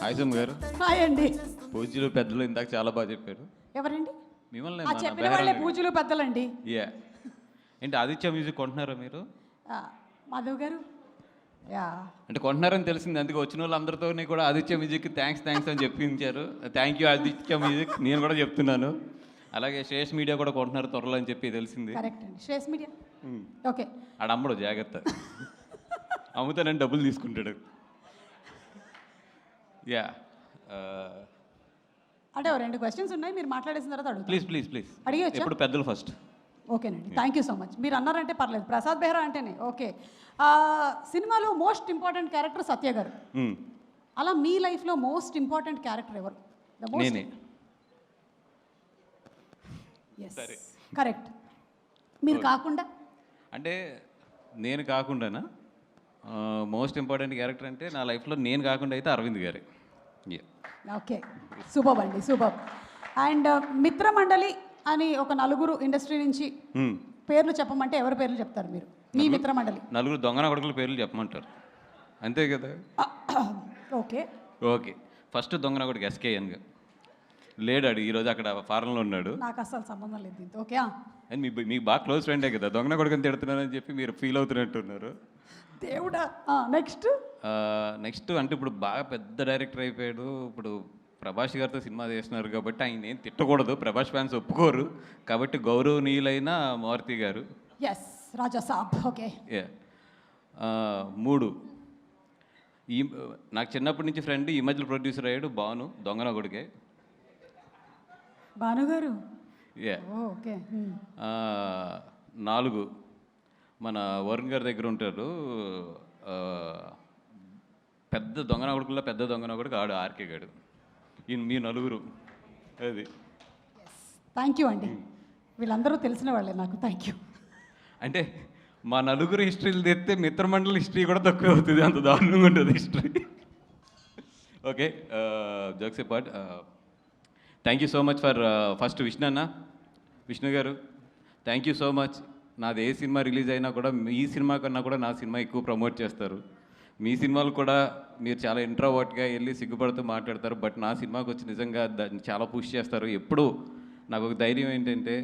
Hi soan గారు. Hi అండి. పూజ్యులు పెద్దలు ఇందాక చాలా బాగా చెప్పారు. ఎవరండి? మిమ్మల్ని ఆ చెప్పిన వాళ్ళే పూజలు పెద్దలండి. యా ఏంటి ఆదిత్య మ్యూజిక్ కొంటున్నారా మీరు? మాధవ్ గారు యా అంటే కొంటున్నారని తెలిసింది, అందుకే వచ్చిన వాళ్ళందరితో కూడా ఆదిత్య మ్యూజిక్ థ్యాంక్స్ అని చెప్పించారు. Thank you Aditya music. నేను కూడా చెప్తున్నాను. అలాగే శ్రేష్ మీడియా కూడా కొంటున్నారు త్వరలో అని చెప్పి తెలిసింది. కరెక్ట్ అండి. Shresh media okay. ఆడ అమ్మడు జాగ్రత్త, అమ్ముతానని డబ్బులు తీసుకుంటాడు. యా అంటే రెండు క్వశ్చన్స్ ఉన్నాయి, మీరు మాట్లాడేసిన తర్వాత అడుగు. ప్లీజ్ అడిగేయచ్చా? ఇప్పుడు పెద్దలు ఫస్ట్. ఓకేనండి, థ్యాంక్ యూ సో మచ్. మీరు అన్నారంటే పర్లేదు. ప్రసాద్ బెహ్రా అంటేనే ఓకే. సినిమాలో మోస్ట్ ఇంపార్టెంట్ క్యారెక్టర్ సత్య గారు. అలా మీ లైఫ్లో మోస్ట్ ఇంపార్టెంట్ క్యారెక్టర్ ఎవరు? నేనే. కరెక్ట్. మీరు కాకుండా అంటే నేను కాకుండానా? మోస్ట్ ఇంపార్టెంట్ క్యారెక్టర్ అంటే నా లైఫ్లో నేను కాకుండా అయితే అరవింద్ గారే. ఓకే, సూపర్ అండి, సూపర్. అండ్ మిత్రమండలి అని ఒక నలుగురు ఇండస్ట్రీ నుంచి పేర్లు చెప్పమంటే ఎవరి పేర్లు చెప్తారు మీరు? మీ మిత్రమండలి నలుగురు దొంగన కొడుకుల పేర్లు చెప్పమంటారు, అంతే కదా? ఓకే ఫస్ట్ దొంగన కొడుకు ఎస్కేఎన్గా లేడాడు, ఈరోజు అక్కడ ఫారెన్లో ఉన్నాడు. నాకు అసలు సంబంధం లేదు దీంతో. ఓకే, అండ్ మీకు బాగా క్లోజ్ ఫ్రెండే కదా, దొంగన కొడుకుని తిడుతున్నారని చెప్పి మీరు ఫీల్ అవుతున్నట్టున్నారు. దేవుడా. నెక్స్ట్ అంటే ఇప్పుడు బాగా పెద్ద డైరెక్టర్ అయిపోయాడు. ఇప్పుడు ప్రభాస్ గారితో సినిమా చేస్తున్నారు కాబట్టి ఆయన ఏం తిట్టకూడదు, ప్రభాస్ ఫ్యాన్స్ ఒప్పుకోరు కాబట్టి గౌరవనీయులైన మారుతి గారు. ఎస్ రాజా సాబ్. ఓకే. మూడు ఈ నాకు చిన్నప్పటి నుంచి ఫ్రెండ్, ఈ మధ్యలో ప్రొడ్యూసర్ అయ్యాడు భాను, దొంగన కొడుకే. భాను గారు. ఓకే. నాలుగు మన వరుణ్ గారి దగ్గర ఉంటారు, పెద్ద దొంగన కొడుకుల్లో పెద్ద దొంగన కొడుకు ఆడు ఆర్కే గాడు. మీ నలుగురు అది. థ్యాంక్ యూ అండి, వీళ్ళందరూ తెలిసిన వాళ్ళే నాకు. Thank you. అంటే మా నలుగురు హిస్టరీలు తెస్తే మిత్రమండలి హిస్టరీ కూడా తక్కువ అవుతుంది, అంత దారుణంగా ఉంటుంది history. Okay, jokes apart, thank you so much for first Vishnu గారు, థ్యాంక్ యూ సో మచ్. నాది ఏ సినిమా రిలీజ్ అయినా కూడా ఈ సినిమా కన్నా కూడా నా సినిమా ఎక్కువ ప్రమోట్ చేస్తారు. మీ సినిమాలు కూడా మీరు చాలా ఇంట్రోవర్ట్గా వెళ్ళి సిగ్గుపడుతూ మాట్లాడతారు, బట్ నా సినిమాకి వచ్చి నిజంగా దాన్ని చాలా పుష్ చేస్తారు. ఎప్పుడు నాకు ఒక ధైర్యం ఏంటంటే,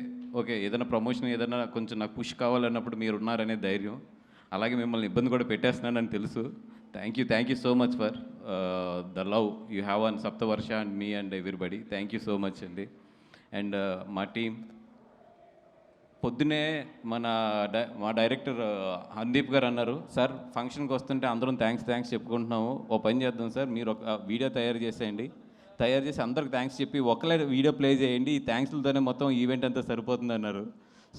ఓకే ఏదైనా ప్రమోషన్ ఏదైనా కొంచెం నాకు పుష్ కావాలన్నప్పుడు మీరు ఉన్నారనే ధైర్యం. అలాగే మిమ్మల్ని ఇబ్బంది కూడా పెట్టేస్తున్నానని తెలుసు. Thank you so much for the love you have on Saptavarsha and me and everybody. Thank you so much అండి. అండ్ మా టీం పొద్దునే మా డైరెక్టర్ హందీప్ గారు అన్నారు, సార్ ఫంక్షన్కి వస్తుంటే అందరం థ్యాంక్స్ చెప్పుకుంటున్నాము, ఓ పని చేద్దాం సార్, మీరు ఒక వీడియో తయారు చేసేయండి, తయారు చేసి అందరికి థ్యాంక్స్ చెప్పి ఒకలే వీడియో ప్లే చేయండి, ఈ థ్యాంక్స్లతోనే మొత్తం ఈవెంట్ అంతా సరిపోతుంది అన్నారు.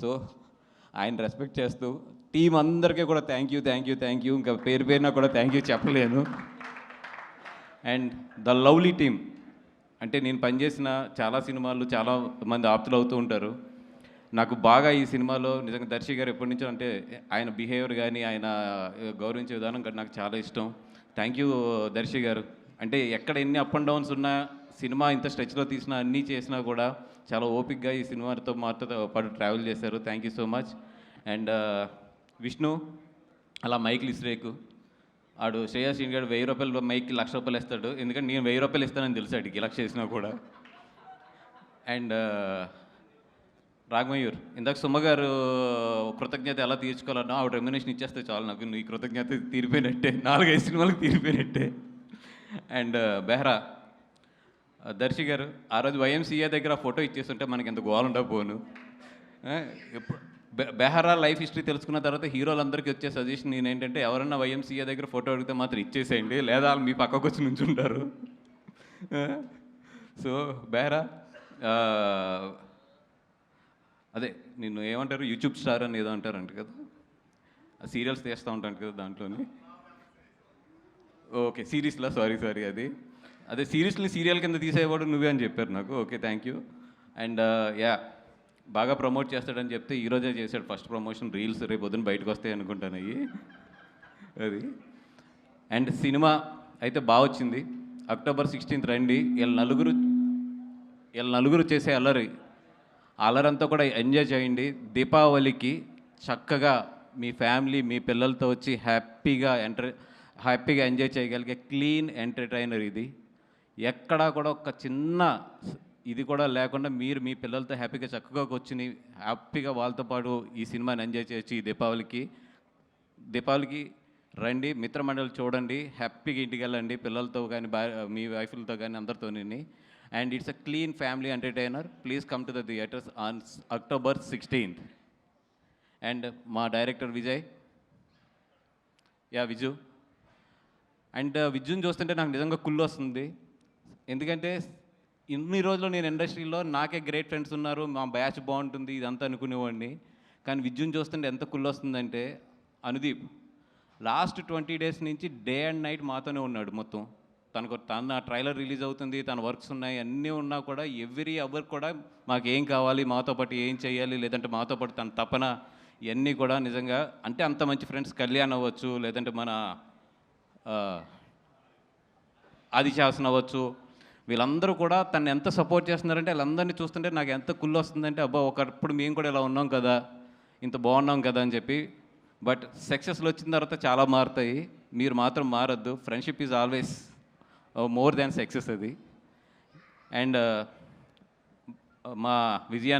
సో ఆయన రెస్పెక్ట్ చేస్తూ టీం అందరికీ కూడా థ్యాంక్ యూ, ఇంకా పేరున కూడా థ్యాంక్ యూ చెప్పలేను. అండ్ ద లవ్లీ టీమ్, అంటే నేను పనిచేసిన చాలా సినిమాలు చాలా మంది ఆప్తులు అవుతూ ఉంటారు. నాకు బాగా ఈ సినిమాలో నిజంగా దర్శి గారు ఎప్పటి నుంచో, అంటే ఆయన బిహేవియర్ కానీ ఆయన గౌరవించే విధానం కానీ నాకు చాలా ఇష్టం. థ్యాంక్ యూ దర్శి గారు. అంటే ఎక్కడ ఎన్ని అప్ అండ్ డౌన్స్ ఉన్నా, సినిమా ఇంత స్ట్రెచ్లో తీసినా అన్నీ చేసినా కూడా చాలా ఓపిక్గా ఈ సినిమాతో మాతో పాటు ట్రావెల్ చేశారు. Thank you so much. And Vishnu అలా మైక్లు ఇస్రేకు ఆడు శ్రేయస్ గారు 1000 రూపాయలు మైక్కి 1,00,000 రూపాయలు ఇస్తాడు, ఎందుకంటే నేను 1000 రూపాయలు ఇస్తానని తెలుసు అడిగి లక్ష చేసినా కూడా. అండ్ రాఘమయూర్, ఇందాక సుమ్మగారు కృతజ్ఞత ఎలా తీర్చుకోవాలన్నా ఆవిడ రెమ్యునేషన్ ఇచ్చేస్తే చాలు, నాకు నీ కృతజ్ఞత తీరిపోయినట్టే, 4-5 సినిమాలకు తీరిపోయినట్టే. అండ్ బెహ్రా దర్శి గారు, ఆ రోజు వైఎంసీఏ దగ్గర ఫోటో ఇచ్చేస్తుంటే మనకి ఎంత గోవాలంటా పోను. ఎప్పుడు బెహ్రా లైఫ్ హిస్టరీ తెలుసుకున్న తర్వాత హీరోలందరికీ వచ్చే సజెషన్ నేనేంటంటే, ఎవరన్నా వైఎంసీఏ దగ్గర ఫోటో అడిగితే మాత్రం ఇచ్చేసేయండి, లేదా వాళ్ళు మీ పక్కకు వచ్చి నుంచుంటారు. సో బెహ్రా అదే నిన్ను ఏమంటారు, యూట్యూబ్ స్టార్ అని ఏదో అంటారంట కదా, సీరియల్స్ తీస్తూ ఉంటాను కదా దాంట్లోని. ఓకే సిరీస్లో సారీ అది అదే సిరీస్ని సీరియల్ కింద తీసేవాడు నువ్వే అని చెప్పారు నాకు. Okay thank you. అండ్ బాగా ప్రమోట్ చేస్తాడని చెప్తే ఈరోజే చేశాడు ఫస్ట్ ప్రమోషన్, రీల్స్ రేపు పొద్దున బయటకు వస్తాయి అనుకుంటాను అవి అది. అండ్ సినిమా అయితే బాగా వచ్చింది. అక్టోబర్ 16th రండి. వీళ్ళ నలుగురు చేసే అల్లరంతా కూడా ఎంజాయ్ చేయండి. దీపావళికి చక్కగా మీ ఫ్యామిలీ మీ పిల్లలతో వచ్చి హ్యాపీగా ఎంజాయ్ చేయగలిగే క్లీన్ ఎంటర్టైనర్ ఇది. ఎక్కడా కూడా ఒక చిన్న ఇది కూడా లేకుండా మీరు మీ పిల్లలతో హ్యాపీగా చక్కగా కూర్చుని హ్యాపీగా వాళ్ళతో పాటు ఈ సినిమాని ఎంజాయ్ చేయొచ్చు ఈ దీపావళికి రండి, మిత్రమండలి చూడండి, హ్యాపీగా ఇంటికి వెళ్ళండి పిల్లలతో కానీ మీ వైఫ్లతో కానీ అందరితోని. And it's a clean family entertainer. Please come to the theatres on October 16th. And మా డైరెక్టర్ విజయ్, విజు. అండ్ విజుని చూస్తుంటే నాకు నిజంగా కుళ్ళు వస్తుంది. ఎందుకంటే ఇన్ని రోజులు నేను ఇండస్ట్రీలో నాకే గ్రేట్ ఫ్రెండ్స్ ఉన్నారు, మా బ్యాచ్ బాగుంటుంది ఇదంతా అనుకునేవాడిని. కానీ విజుని చూస్తుంటే ఎంత కుళ్ళు వస్తుందంటే, అనుదీప్ లాస్ట్ 20 days నుంచి డే అండ్ నైట్ మాతోనే ఉన్నాడు మొత్తం. తన ట్రైలర్ రిలీజ్ అవుతుంది, తన వర్క్స్ ఉన్నాయి, అన్నీ ఉన్నా కూడా ఎవ్రీ అవర్ కూడా మాకేం కావాలి, మాతో పాటు ఏం చేయాలి, లేదంటే మాతో పాటు తన తపన, ఇవన్నీ కూడా నిజంగా అంటే అంత మంచి ఫ్రెండ్స్. కళ్యాణ్ అవ్వచ్చు, లేదంటే మన ఆదిశాసన్ అవ్వచ్చు, వీళ్ళందరూ కూడా తను ఎంత సపోర్ట్ చేస్తున్నారంటే వాళ్ళందరినీ చూస్తుంటే నాకు ఎంత కుళ్ళు వస్తుందంటే, అబ్బా ఒకప్పుడు మేము కూడా ఇలా ఉన్నాం కదా, ఇంత బాగున్నాం కదా అని చెప్పి. బట్ సక్సెస్లు వచ్చిన తర్వాత చాలా మారుతాయి, మీరు మాత్రం మారద్దు. Friendship is always more than success అది. అండ్ మా విజయ్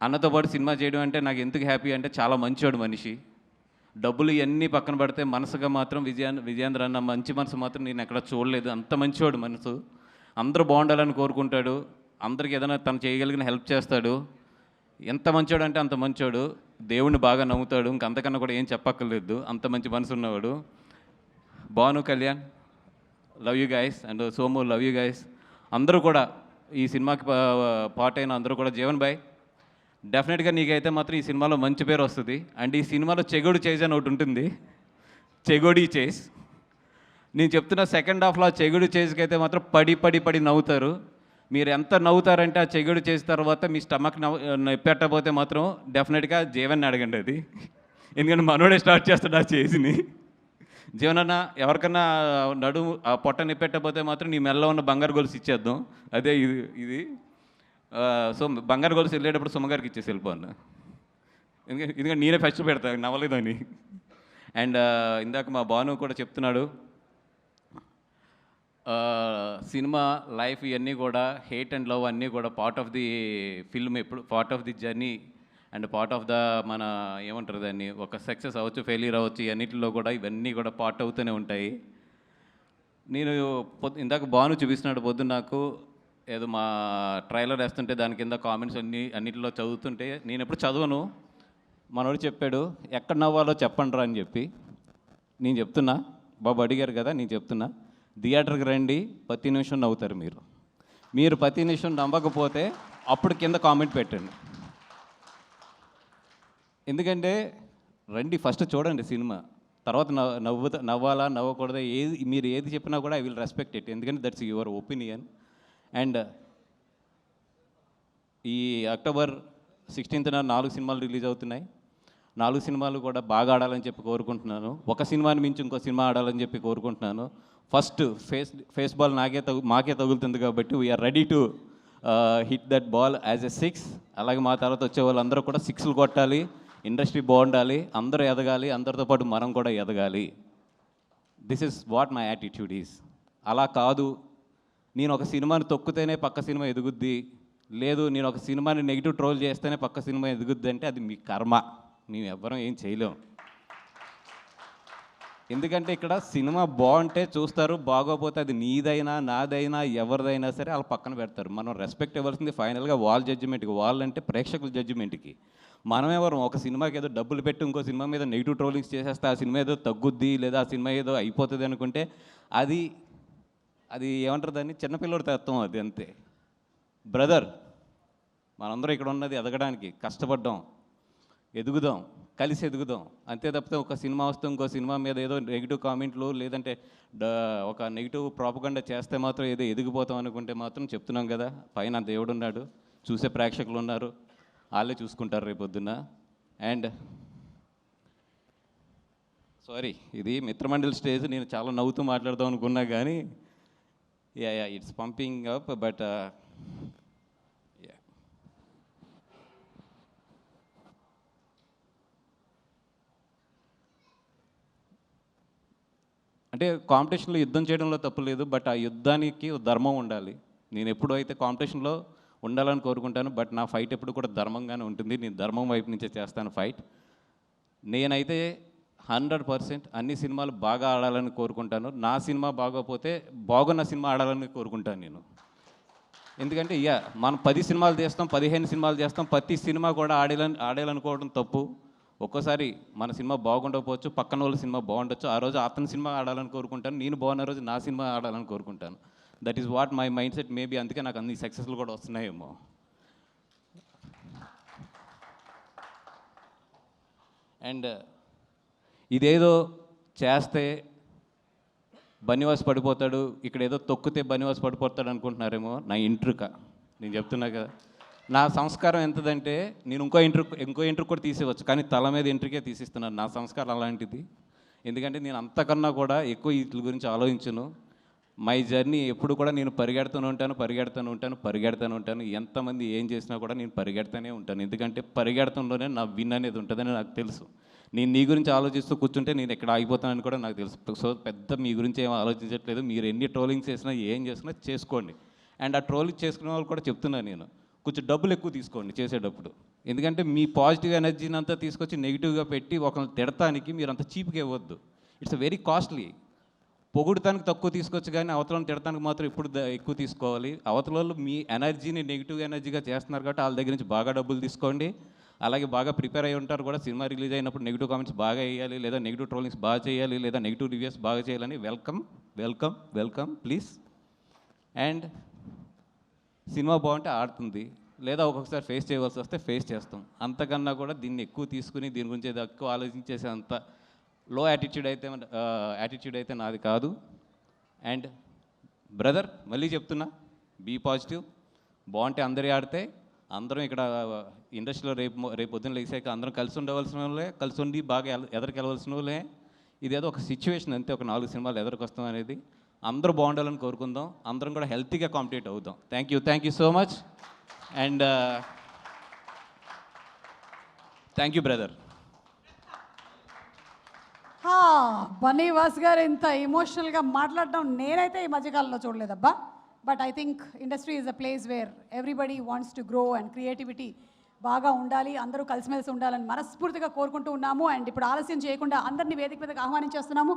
అన్నతో పాటు సినిమా చేయడం అంటే నాకు ఎందుకు హ్యాపీ అంటే, చాలా మంచివాడు మనిషి. డబ్బులు ఇవన్నీ పక్కన పడితే మనసుగా మాత్రం విజయేంద్ర అన్న మంచి మనసు మాత్రం నేను ఎక్కడ చూడలేదు. అంత మంచివాడు మనసు, అందరూ బాగుండాలని కోరుకుంటాడు, అందరికీ ఏదైనా తను చేయగలిగిన హెల్ప్ చేస్తాడు. ఎంత మంచోడు అంటే అంత మంచోడు, దేవుణ్ణి బాగా నమ్ముతాడు, ఇంకంతకన్నా కూడా ఏం చెప్పక్కర్లేదు, అంత మంచి మనసు ఉన్నవాడు. Bhanu, Kalyan, love you guys. And Somu, love you guys. అందరూ కూడా ఈ సినిమాకి పార్ట్ అయిన అందరూ కూడా, జీవన్ బాయ్ డెఫినెట్గా నీకైతే మాత్రం ఈ సినిమాలో మంచి పేరు వస్తుంది. అండ్ ఈ సినిమాలో చెగోడి చేజ్ అని ఒకటి ఉంటుంది, చెగోడి చేజ్. నేను చెప్తున్న సెకండ్ హాఫ్లో ఆ చెగోడి చేజ్కి అయితే మాత్రం పడి నవ్వుతారు. మీరు ఎంత నవ్వుతారంటే ఆ చెగోడి చేసిన తర్వాత మీ స్టమక్ పెట్టకపోతే మాత్రం డెఫినెట్గా జీవన్ని అడగండి అది. ఎందుకంటే మనోడే స్టార్ట్ చేస్తాడు ఆ చేజ్ని. జీవనన్న ఎవరికన్నా నడుము ఆ పొట్ట నిప్పెట్టకపోతే మాత్రం నీ మెల్ల ఉన్న బంగారు గొలుసు ఇచ్చేద్దాం, అదే ఇది. సో బంగారు గొలుసు వెళ్ళేటప్పుడు సుమ్మగారికి ఇచ్చేసి వెళ్ళిపోను, ఎందుకంటే నేనే ఫస్ట్ పెడతాను నవ్వలేదని. అండ్ ఇందాక మా భాను కూడా చెప్తున్నాడు, సినిమా లైఫ్ ఇవన్నీ కూడా హేట్ అండ్ లవ్ అన్నీ కూడా పార్ట్ ఆఫ్ ది ఫిల్మ్, ఎప్పుడు part of the journey and part of the మన ఏమంటారు దాన్ని, ఒక సక్సెస్ అవ్వచ్చు, ఫెయిల్యూర్ అవ్వచ్చు, ఇవన్నిటిలో కూడా ఇవన్నీ కూడా పార్ట్ అవుతూనే ఉంటాయి. నేను ఇందాక భాను చూపిస్తున్నాడు పొద్దున్న నాకు, ఏదో మా ట్రైలర్ వేస్తుంటే దాని కింద కామెంట్స్ అన్నిటిలో చదువుతుంటే, నేను ఎప్పుడు చదవను, మనోడు చెప్పాడు ఎక్కడ నవ్వాలో చెప్పండి రా అని చెప్పి. నేను చెప్తున్నా, బాబు అడిగారు కదా, నేను చెప్తున్నా, థియేటర్కి రండి, ప్రతి నిమిషం నవ్వుతారు మీరు ప్రతి నిమిషం నవ్వకపోతే అప్పుడు కింద కామెంట్ పెట్టండి. ఎందుకంటే రండి, ఫస్ట్ చూడండి సినిమా, తర్వాత నవ్వాలా నవ్వకూడదా మీరు ఏది చెప్పినా కూడా ఐ విల్ రెస్పెక్ట్ ఇట్, ఎందుకంటే దట్స్ యువర్ ఒపీనియన్. అండ్ ఈ October 16th 4 సినిమాలు రిలీజ్ అవుతున్నాయి. 4 సినిమాలు కూడా బాగా ఆడాలని చెప్పి కోరుకుంటున్నాను. ఒక సినిమాని మించి ఇంకో సినిమా ఆడాలని చెప్పి కోరుకుంటున్నాను. ఫస్ట్ ఫేస్ బాల్ మాకే తగులుతుంది కాబట్టి we're ready to hit that ball as a 6. అలాగే మా తర్వాత వచ్చే వాళ్ళందరూ కూడా 6లు కొట్టాలి, ఇండస్ట్రీ బాగుండాలి, అందరూ ఎదగాలి, అందరితో పాటు మనం కూడా ఎదగాలి. This is what my attitude is. అలా కాదు నేను ఒక సినిమాని తొక్కితేనే పక్క సినిమా ఎదుగుద్ది, లేదు నేను ఒక సినిమాని నెగిటివ్ ట్రోల్ చేస్తేనే పక్క సినిమా ఎదుగుద్ది అంటే అది మీ కర్మ, మేము ఎవ్వరం ఏం చేయలేం. ఎందుకంటే ఇక్కడ సినిమా బాగుంటే చూస్తారు, బాగోపోతే అది నీదైనా నాదైనా ఎవరిదైనా సరే వాళ్ళు పక్కన పెడతారు. మనం రెస్పెక్ట్ ఇవ్వాల్సింది ఫైనల్గా వాళ్ళ జడ్జిమెంట్కి, వాళ్ళంటే ప్రేక్షకుల జడ్జిమెంట్కి. మనం ఎవరు ఒక సినిమాకి ఏదో డబ్బులు పెట్టి ఇంకో సినిమా మీద నెగిటివ్ ట్రోలింగ్స్ చేసేస్తే ఆ సినిమా ఏదో తగ్గుద్ది, లేదా ఆ సినిమా ఏదో అయిపోతుంది అనుకుంటే అది ఏమంటారు దాన్ని, చిన్నపిల్లడి తత్వం అది, అంతే. బ్రదర్, మనందరం ఇక్కడ ఉన్నది ఎదగడానికి, కష్టపడ్డాం, ఎదుగుదాం, కలిసి ఎదుగుదాం, అంతే తప్పితే ఒక సినిమా వస్తే ఇంకో సినిమా మీద ఏదో నెగిటివ్ కామెంట్లు లేదంటే ఒక నెగిటివ్ ప్రాపగండా చేస్తే మాత్రం ఏదో ఎదిగిపోతాం అనుకుంటే మాత్రం చెప్తున్నాం కదా, పైన దేవుడు ఉన్నాడు, చూసే ప్రేక్షకులు ఉన్నారు, వాళ్ళే చూసుకుంటారు రేపొద్దున. అండ్ సారీ, ఇది మిత్రమండలి స్టేజ్, నేను చాలా నవ్వుతూ మాట్లాడదాం అనుకున్నా కానీ ఇట్స్ పంపింగ్ అప్, బట్ అంటే కాంపిటీషన్లో యుద్ధం చేయడంలో తప్పు లేదు, బట్ ఆ యుద్ధానికి ఓ ధర్మం ఉండాలి. నేను ఎప్పుడు అయితే కాంపిటీషన్లో ఉండాలని కోరుకుంటాను, బట్ నా ఫైట్ ఎప్పుడు కూడా ధర్మంగానే ఉంటుంది. నేను ధర్మం వైపు నుంచే చేస్తాను ఫైట్. నేనైతే 100% అన్ని సినిమాలు బాగా ఆడాలని కోరుకుంటాను. నా సినిమా బాగోకపోతే బాగున్న సినిమా ఆడాలని కోరుకుంటాను నేను. ఎందుకంటే మనం 10 సినిమాలు చేస్తాం, 15 సినిమాలు చేస్తాం, ప్రతి సినిమా కూడా ఆడాలనుకోవడం తప్పు. ఒక్కోసారి మన సినిమా బాగుండకపోవచ్చు, పక్కన వాళ్ళ సినిమా బాగుండొచ్చు. ఆ రోజు అతని సినిమా ఆడాలని కోరుకుంటాను, నేను బాగున్న రోజు నా సినిమా ఆడాలని కోరుకుంటాను. That is what my mind set. Maybe అందుకే నాకు అన్ని సక్సెస్లు కూడా వస్తున్నాయేమో. అండ్ ఇదేదో చేస్తే బనివాస్ పడిపోతాడు, ఇక్కడ ఏదో తొక్కితే బనివాస్ పడిపోతాడు అనుకుంటున్నారేమో. నా ఇంట్రుక నేను చెప్తున్నా కదా, నా సంస్కారం ఎంతదంటే నేను ఇంకో ఇంట్రుక్ కూడా తీసేవచ్చు, కానీ తల మీద ఇంట్రుకే తీసిస్తున్నాను. నా సంస్కారం అలాంటిది. ఎందుకంటే నేను అంతకన్నా కూడా ఎక్కువ వీటి గురించి ఆలోచించను. మై జర్నీ ఎప్పుడు కూడా నేను పరిగెడుతూనే ఉంటాను. ఎంతమంది ఏం చేసినా కూడా నేను పరిగెడుతూనే ఉంటాను. ఎందుకంటే పరిగెడతంలోనే నా విన్ అనేది ఉంటుందని నాకు తెలుసు. నేను నీ గురించి ఆలోచిస్తూ కూర్చుంటే నేను ఎక్కడ ఆగిపోతానని కూడా నాకు తెలుసు. సో పెద్ద మీ గురించి ఏం ఆలోచించట్లేదు. మీరు ఎన్ని ట్రోలింగ్స్ చేసినా ఏం చేసినా చేసుకోండి. అండ్ ఆ ట్రోలింగ్ చేసుకునే వాళ్ళు కూడా చెప్తున్నాను నేను, కొంచెం డబ్బులు ఎక్కువ తీసుకోండి చేసేటప్పుడు. ఎందుకంటే మీ పాజిటివ్ ఎనర్జీని అంతా తీసుకొచ్చి నెగిటివ్గా పెట్టి ఒకరిని తిడటానికి మీరు అంత చీప్గా ఇవ్వద్దు. It's very costly. పొగుడుతానికి తక్కువ తీసుకోవచ్చు, కానీ అవతలను తిడటానికి మాత్రం ఎప్పుడు ఎక్కువ తీసుకోవాలి. అవతల వాళ్ళు మీ ఎనర్జీని నెగిటివ్ ఎనర్జీగా చేస్తున్నారు కాబట్టి వాళ్ళ దగ్గర నుంచి బాగా డబ్బులు తీసుకోండి. అలాగే బాగా ప్రిపేర్ అయ్యి ఉంటారు కూడా. సినిమా రిలీజ్ అయినప్పుడు నెగిటివ్ కామెంట్స్ బాగా వేయాలి, లేదా నెగిటివ్ ట్రోలింగ్స్ బాగా చేయాలి, లేదా నెగిటివ్ రివ్యూస్ బాగా చేయాలని వెల్కమ్ ప్లీజ్. అండ్ సినిమా బాగుంటే ఆడుతుంది, లేదా ఒక్కొక్కసారి ఫేస్ చేయవలసి వస్తే ఫేస్ చేస్తాం. అంతకన్నా కూడా దీన్ని ఎక్కువ తీసుకుని దీని గురించి ఏదో ఎక్కువ ఆలోచించేసే అంత లో యాటిట్యూడ్ అయితే నాది కాదు. అండ్ బ్రదర్ మళ్ళీ చెప్తున్నా, బీ పాజిటివ్. బాగుంటే అందరి ఆడితే అందరం ఇక్కడ ఇండస్ట్రీలో రేపు పొద్దున్న లేసాక అందరం కలిసి ఉండవలసిన వాళ్ళే, కలిసి ఉండి బాగా ఎదరికెళ్ళవలసిన వాళ్ళే. ఇదేదో ఒక సిచ్యువేషన్ అంతే, ఒక 4 సినిమాలు ఎదరికొస్తాం అనేది. అందరూ బాగుండాలని కోరుకుందాం, అందరం కూడా హెల్తీగా కాంపిటేట్ అవుదాం. Thank you so much. And thank you brother. Bunny Vas గారు ఇంత ఎమోషనల్గా మాట్లాడడం నేనైతే ఈ మధ్యకాలంలో చూడలేదబ్బా. But I think industry is a place where everybody wants to grow and creativity బాగా ఉండాలి, అందరూ కలిసిమెలిసి ఉండాలని మనస్ఫూర్తిగా కోరుకుంటూ ఉన్నాము. అండ్ ఇప్పుడు ఆలస్యం చేయకుండా అందరినీ వేదిక మీదకి ఆహ్వానించేస్తున్నాము.